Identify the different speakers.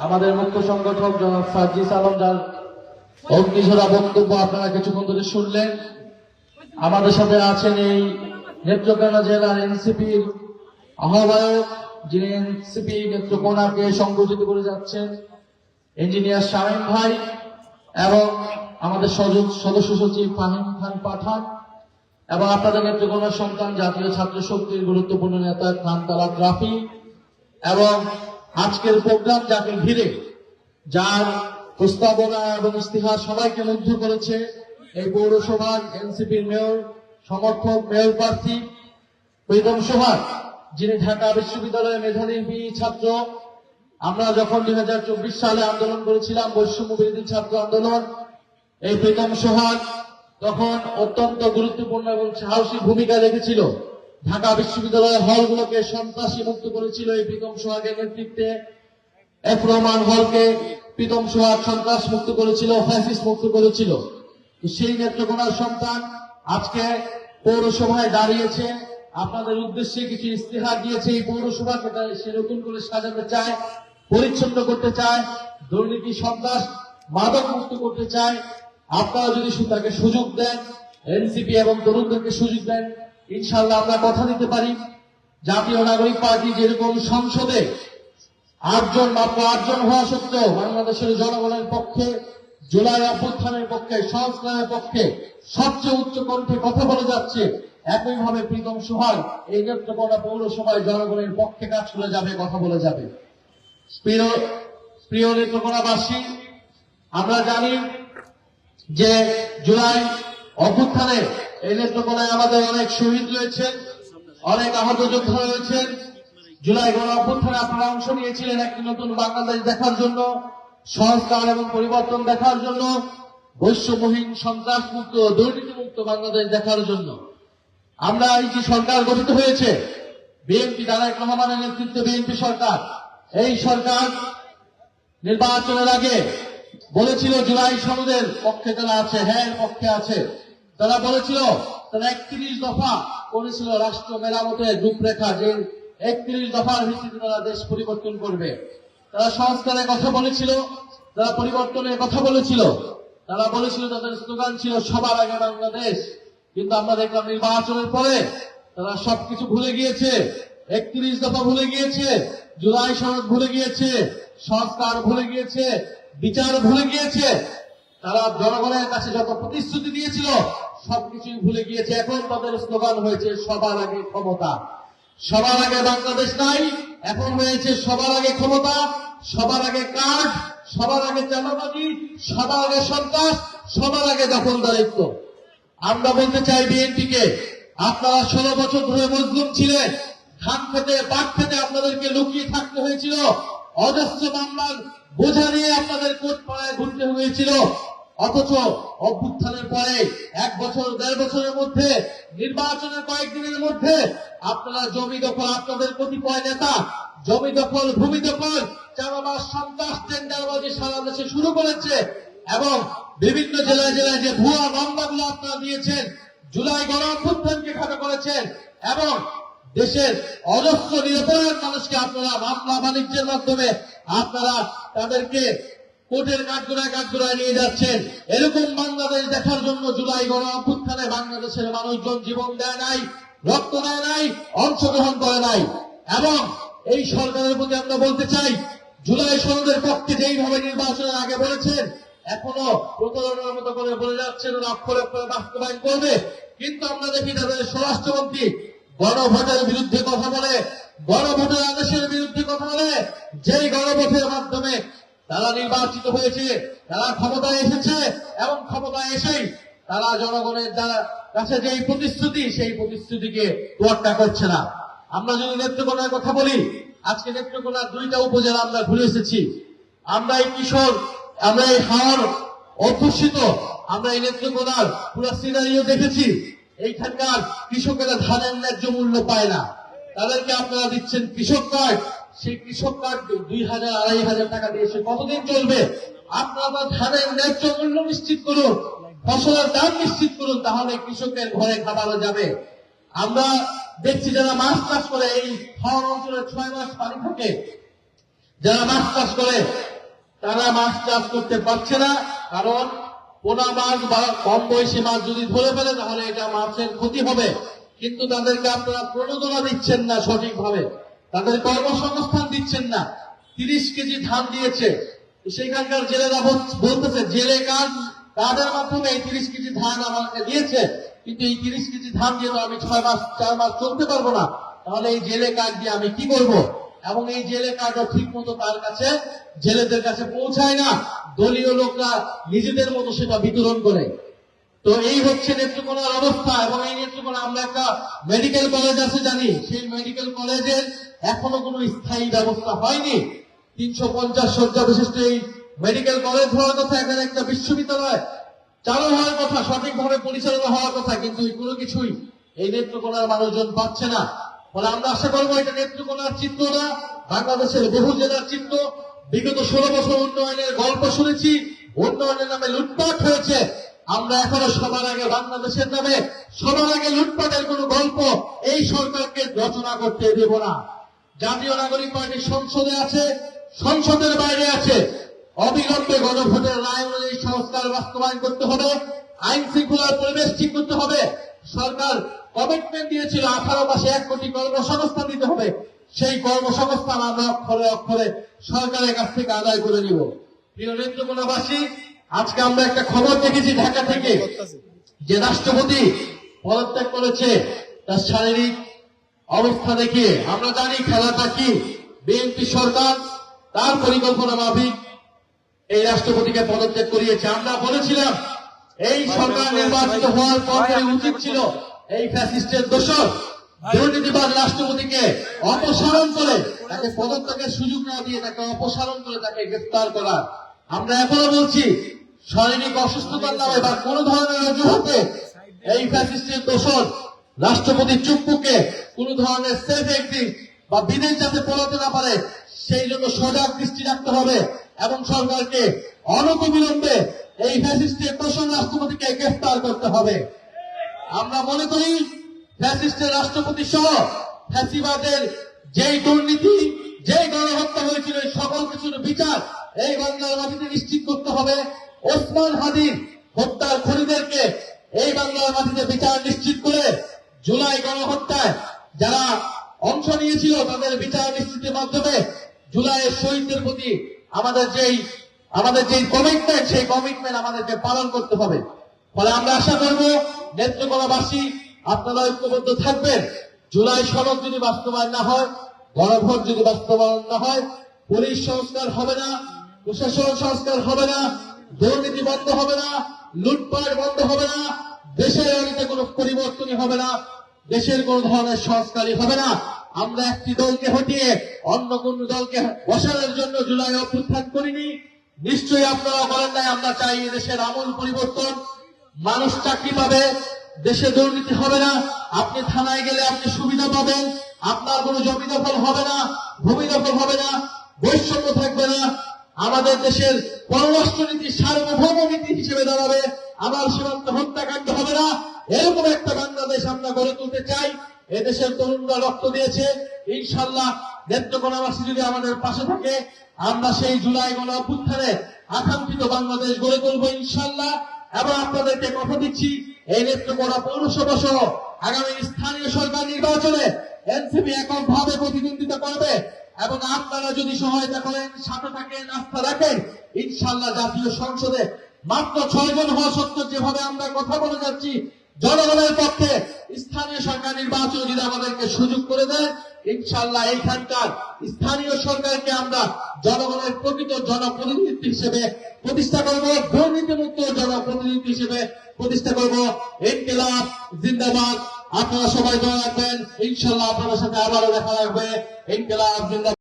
Speaker 1: আমাদের মুখ্য সংগঠক জনাব সার্জিস আলম, যার অগ্নিঝরা বক্তব্য আপনারা কিছুক্ষণ ধরে শুনলেন। আমাদের সাথে আছেন এই নেত্রকোনা জেলার এনসিপির আহ্বায়ক, যিনি এনসিপি নেত্রকোনাকে সংগঠিত করে যাচ্ছেন, ইঞ্জিনিয়ার শামীম ভাই, এবং আমাদের সদস্য সচিব ফাহিম খান পাঠান, এবং আপনাদের নেত্রকোনার সন্তান জাতীয় ছাত্র শক্তির গুরুত্বপূর্ণ নেতা খান তালাত রাফি, এবং আজকের প্রোগ্রাম যাকে ঘিরে, যার প্রস্তাবনা এবং ইস্তিহার সবাইকে মুগ্ধ করেছে, এই পৌরসভার এনসিপির মেয়র সমর্থক মেয়র প্রার্থী প্রীতম সোহাগ, যিনি ঢাকা বিশ্ববিদ্যালয়ের মেধাবী ছাত্র। আমরা যখন 2024 সালে আন্দোলন করেছিলাম, বৈষম্য বিরোধী ছাত্র আন্দোলন, এই প্রীতম সোহাগ তখন অত্যন্ত গুরুত্বপূর্ণ এবং সাহসী ভূমিকা রেখেছিল। ঢাকা বিশ্ববিদ্যালয়ের হলগুলোকে সন্ত্রাসী মুক্ত করেছিল এই প্রীতম সোহাগের নেতৃত্বে। এফ রহমান হলকে প্রীতম সোহাগ সন্ত্রাস মুক্ত করেছিল, ফ্যাসিস্ট মুক্ত করেছিল। তো সেই নেত্রকোনার সন্তান আজকে পৌরসভায় দাঁড়িয়েছে, আপনাদের উদ্দেশ্যে কিছু ইস্তেহার দিয়েছে। এই পৌরসভাকে সে নতুন করে সাজাতে চায়, পরিচ্ছন্ন করতে চায়, দুর্নীতি সন্ত্রাস মাদক মুক্ত করতে চায়। আপনারা যদি তাকে সুযোগ দেন, এনসিপি এবং তরুণদেরকে সুযোগ দেন, ইনশাআল্লাহ আমরা কথা দিতে পারি, জাতীয় নাগরিক পার্টি যেরকম সংসদে মাত্র 8 জন হওয়া সত্ত্বেও বাংলাদেশের জনগণের পক্ষে, জুলাই অভ্যুত্থানের পক্ষে, সংস্কারের পক্ষে সবচেয়ে উচ্চ কণ্ঠে কথা বলে যাচ্ছে, একইভাবে প্রীতম সোহাগ এই নেত্রকোনা পৌরসভায় জনগণের পক্ষে কাজ করে যাবে, কথা বলে যাবে। প্রিয় নেত্রকোনাবাসী, আমরা জানি যে জুলাই অভ্যুত্থানে এই নেত্রকোনায় আমাদের অনেক শহীদ রয়েছেন, অনেক আহত যোদ্ধা রয়েছেন। জুলাই গণ অভ্যুত্থানে আপনারা অংশ নিয়েছিলেন একটি নতুন বাংলাদেশ দেখার জন্য, সংস্কার এবং পরিবর্তন দেখার জন্য, বৈষম্যহীন সন্ত্রাস মুক্ত দুর্নীতি মুক্ত বাংলাদেশ দেখার জন্য। আমরা এই যে সরকার গঠিত হয়েছে, বিএনপি তারেক রহমানের নেতৃত্বে বিএনপি সরকার, এই সরকার নির্বাচনের আগে বলেছিল জুলাই সনদের পক্ষে যারা আছে, হ্যাঁ পক্ষে আছে, তারা বলেছিল, তারা 31 দফা করেছিল রাষ্ট্র মেরামতের রূপরেখা, যে 31 দফার ভিত্তিতে তারা দেশ পরিবর্তন করবে। তারা সংস্কারের কথা বলেছিল, তারা পরিবর্তনের কথা বলেছিল, তারা বলেছিল, তাদের স্লোগান ছিল সবার আগে বাংলাদেশ। কিন্তু আমরা দেখলাম নির্বাচনের পরে তারা সবকিছু ভুলে গিয়েছে, 31 দফা ভুলে গিয়েছে, জুলাই সনদ ভুলে গিয়েছে, সংস্কার ভুলে গিয়েছে, বিচার ভুলে গিয়েছে। তারা জনগণের কাছে যত প্রতিশ্রুতি দিয়েছিল সবকিছুই ভুলে গিয়েছে। এখন তাদের স্লোগান হয়েছে সবার আগে ক্ষমতা, সবার আগে বাংলাদেশ নাই, এখন হয়েছে সবার আগে ক্ষমতা, সবার আগে কাজ, সবার আগে চাঁদাবাজি, সবার আগে সন্ত্রাস, সবার আগে দখলদারিত্ব। আমরা বলতে চাই বিএনপিকে, আপনারা 16 বছর ধরে মজলুম ছিলেন, ধান খেতে পাট খেতে আপনাদেরকে লুকিয়ে থাকতে হয়েছিল, অজস্র মামলার বোঝা নিয়ে আপনাদের কোর্ট পাড়ায় ঘুরতে হয়েছিল। অথচ অভ্যুত্থানের পরে 1 বছর 1.5 বছরের মধ্যে, নির্বাচনের কয়েকদিনের মধ্যে আপনারা জমি দখল, আপনাদের কতিপয় নেতা জমি দখল, ভূমি দখল, চাঁদাবাজ, সন্ত্রাস, টেন্ডারবাজি সারা দেশে শুরু করেছে। এবং বিভিন্ন জেলায় জেলায় যে ভুয়া মামলাগুলো আপনারা দিয়েছেন, জুলাই গণ অভ্যুত্থানকে খাটো করেছেন, এবং দেশের অজস্র নিরপরাধ মানুষকে আপনারা মামলা বাণিজ্যের মাধ্যমে আপনারা তাদেরকে কোর্টের কাঠগড়ায় নিয়ে যাচ্ছেন। এরকম বাংলাদেশ দেখার জন্য জুলাই গণ অভ্যুত্থানে বাংলাদেশের মানুষজন জীবন দেয় নাই, রক্ত দেয় নাই, অংশগ্রহণ করে নাই। এবং এই সরকারের প্রতি আমরা বলতে চাই, জুলাই সনদের পক্ষে যেইভাবে নির্বাচনের আগে বলেছেন, এখনো প্রতারণার মতো করে বলে যাচ্ছেন অক্ষরে অক্ষরে বাস্তবায়ন করবে। কিন্তু আমরা দেখি তাদের স্বরাষ্ট্রমন্ত্রী গণভোটের বিরুদ্ধে কথা বলে, গণভোটের আদেশের বিরুদ্ধে কথা বলে, যেই গণভোটের মাধ্যমে তারা নির্বাচিত হয়েছে, তারা ক্ষমতায় এসেছে, এবং ক্ষমতায় এসেই তারা জনগণের কাছে যেই প্রতিশ্রুতি, সেই প্রতিশ্রুতিকে তোয়াক্কা করছে না। আমরা যদি নেত্রকোনার কথা বলি, আজকে নেত্রকোনার 2টা উপজেলা আমরা ঘুরে এসেছি। আমরা এই কিশোর, আমরা এই হাওর অধ্যুষিত, আমরা এই নেত্রকোনার পুরো সিনারিও দেখেছি। এইখানকার কৃষকেরা ধানের ন্যায্য মূল্য পায় না, তাদেরকে আপনারা দিচ্ছেন কৃষক কার্ড। সেই কৃষক কার্ড 2000 2500 টাকা দিয়ে সে কতদিন চলবে? আপনারা ধানের ন্যায্য মূল্য নিশ্চিত করুন, ফসলের দাম নিশ্চিত করুন, তাহলে কৃষকের ঘরে খাবারও যাবে। আমরা দেখছি যারা মাছ চাষ করে, এই হাওর অঞ্চলে 6 মাস পানি থাকে, যারা মাছ চাষ করে তারা মাছ চাষ করতে পারছে না, কারণ পোনা মাছ বা কম বয়সী মাছ যদি ধরে ফেলে তাহলে এটা মাছের ক্ষতি হবে। কিন্তু তাদেরকে আপনারা প্রণোদনা দিচ্ছেন না সঠিকভাবে, তাদের কর্মসংস্থান দিচ্ছেন না। 30 কেজি ধান দিয়েছে, সেখানকার জেলেরা বলতেছে জেলে কার্ডের মাধ্যমে এই 30 কেজি ধান আমাকে দিয়েছে, কিন্তু এই 30 কেজি ধান দিয়ে তো আমি 4 মাস চলতে পারবো না, তাহলে এই জেলে কার্ড দিয়ে আমি কি করব? এবং এই জেলে কার্ডও ঠিক মতো তার কাছে জেলেদের কাছে পৌঁছায় না, দলীয় লোকরা নিজেদের মতো সেটা বিতরণ করে। তো এই হচ্ছে নেত্রকোনার অবস্থা। এবং এই নেত্রকোনা আমরা একটা মেডিকেল কলেজ আছে জানি, সেই মেডিকেল কলেজের এখনো কোনো স্থায়ী ব্যবস্থা হয়নি। 350 শয্যা বিশিষ্ট এই মেডিকেল কলেজ হওয়ার কথা, এখানে একটা বিশ্ববিদ্যালয় চালু হওয়ার কথা, সঠিকভাবে পরিচালনা হওয়ার কথা, কিন্তু কোনো কিছুই এই নেত্রকোনার মানুষজন পাচ্ছে না। ফলে আমরা আশা করবো এটা নেত্রকোনার চিত্র না, বাংলাদেশের বহু জেলার চিত্র। বিগত 16 বছর উন্নয়নের গল্প শুনেছি, উন্নয়নের নামে লুটপাট হয়েছে। আমরা এখনো সবার আগে বাংলাদেশের নামে সবার আগে লুটপাটের কোন গল্প এই সরকারকে রচনা করতে দেব না। জাতীয় নাগরিক পার্টি সংসদে আছে, সংসদের বাইরে আছে। অবিলম্বে গণভোটের রায় অনুযায়ী সংস্কার বাস্তবায়ন করতে হবে, আইন শৃঙ্খলার পরিবেশ ঠিক করতে হবে। সরকার কমিটমেন্ট দিয়েছিল 18 মাসে 1 কোটি কর্মসংস্থান দিতে হবে, সেই কর্মসংস্থান আমরা অক্ষরে অক্ষরে সরকারের কাছ থেকে আদায় করে নিব। প্রিয় নেত্রকোনাবাসী, আজকে আমরা একটা খবর দেখেছি ঢাকা থেকে, যে রাষ্ট্রপতি পদত্যাগ করেছে তার শারীরিক অবস্থা দেখিয়ে। আমরা জানি খেলাটা কি, বিএনপি সরকার তার পরিকল্পনা মাফিক এই রাষ্ট্রপতিকে পদত্যাগ করিয়েছে। আমরা বলেছিলাম এই সরকার নির্বাচিত হওয়ার পরে উচিত ছিল এই ফ্যাসিস্টের দোষর দুর্নীতিবাদ রাষ্ট্রপতিকে অপসারণ করে, তাকে পদত্যাগের সুযোগ না দিয়ে তাকে অপসারণ করে তাকে গ্রেফতার করা। আমরা এখনো বলছি শারীরিক অসুস্থতার নামে বা কোন ধরনের অজুহাতে এই ফ্যাসিস্টের দোষর রাষ্ট্রপতি চুপ্পুকে কোন ধরনের সেফ এক্সিট বা বিদেশ যাতে পড়াতে না পারে সেই জন্য সজাগ দৃষ্টি রাখতে হবে এবং সরকারকে অনতিবিলম্বে এই ফ্যাসিস্টের দোষর রাষ্ট্রপতিকে গ্রেফতার করতে হবে। আমরা মনে করি ফ্যাসিস্টের রাষ্ট্রপতি সহ ফ্যাসিবাদের যেই দুর্নীতি, যেই গণহত্যা হয়েছিল, সকল কিছুর বিচার এই বাংলার মাটিতে নিশ্চিত করতে হবে। ওসমান হাদির হত্যার খুনিদেরকে এই বাংলার মাটিতে বিচার নিশ্চিত করে জুলাই গণহত্যায় যারা অংশ নিয়েছিল তাদের বিচার নিশ্চিতের মাধ্যমে জুলাইয়ের শহীদদের প্রতি আমাদের যেই কমিটমেন্ট, সেই কমিটমেন্ট আমাদেরকে পালন করতে হবে। ফলে আমরা আশা করব নেত্রকোনাবাসী আপনারা ঐক্যবদ্ধ থাকবেন। জুলাই সনদ যদি বাস্তবায়ন না হয়, গণভোট যদি বাস্তবায়ন না হয়, পুলিশ সংস্কার হবে না, প্রশাসন সংস্কার হবে না, দুর্নীতি বন্ধ হবে না, লুটপাট বন্ধ হবে না, দেশের অনেকে কোনো পরিবর্তনই হবে না, দেশের কোন ধরনের সংস্কারই হবে না। আমরা একটি দলকে হটিয়ে অন্য কোন দলকে বসানোর জন্য জুলাই অভ্যুত্থান করিনি, নিশ্চয়ই আপনারা বলেন নাই। আমরা চাই দেশের আমূল পরিবর্তন, মানুষ চাকরি পাবে, দেশে দুর্নীতি হবে না, আপনি থানায় গেলে আপনি সুবিধা পাবেন, আপনার কোনো জমি দখল হবে না, ভূমি দখল হবে না, বৈষম্য থাকবে না, আমাদের দেশের পররাষ্ট্রনীতি সার্বভৌম নীতি হিসেবে দাঁড়াবে, আমার সীমান্ত হত্যাকাণ্ড হবে না। এরকম একটা বাংলাদেশ আমরা গড়ে তুলতে চাই। এদেশের তরুণরা রক্ত দিয়েছে, ইনশাল্লাহ নেত্রকোনাবাসী যদি আমাদের পাশে থাকে, আমরা সেই জুলাই গণ অভ্যুত্থানে আকাঙ্ক্ষিত বাংলাদেশ গড়ে তুলবো ইনশাল্লাহ। এবং আপনাদেরকে কথা দিচ্ছি, এই নেত্রকোনা পৌরসভা সহ আগামী স্থানীয় সরকার নির্বাচনে এনসিপি এককভাবে প্রতিদ্বন্দ্বিতা করবে এবং আপনারা যদি সহায়তা করেন, সাথে থাকেন, আস্থা রাখেন, ইনশাল্লাহ জাতীয় সংসদে মাত্র 6 জন হওয়া সত্ত্বেও যেভাবে আমরা কথা বলে যাচ্ছি জনগণের পক্ষে, স্থানীয় সরকার নির্বাচন যদি আমাদেরকে সুযোগ করে দেয়, ইনশাল্লাহ এইখানকার স্থানীয় সরকারকে আমরা জনগণের প্রকৃত জনপ্রতিনিধি হিসেবে প্রতিষ্ঠা করব, দুর্নীতিমুক্ত জনপ্রতিনিধি হিসেবে প্রতিষ্ঠা করব। ইনকিলাব জিন্দাবাদ। আপনারা সবাই দোয়া রাখবেন, ইনশাল্লাহ আপনাদের সাথে আবারও দেখা রাখবে। ইনকিলাব জিন্দাবাদ।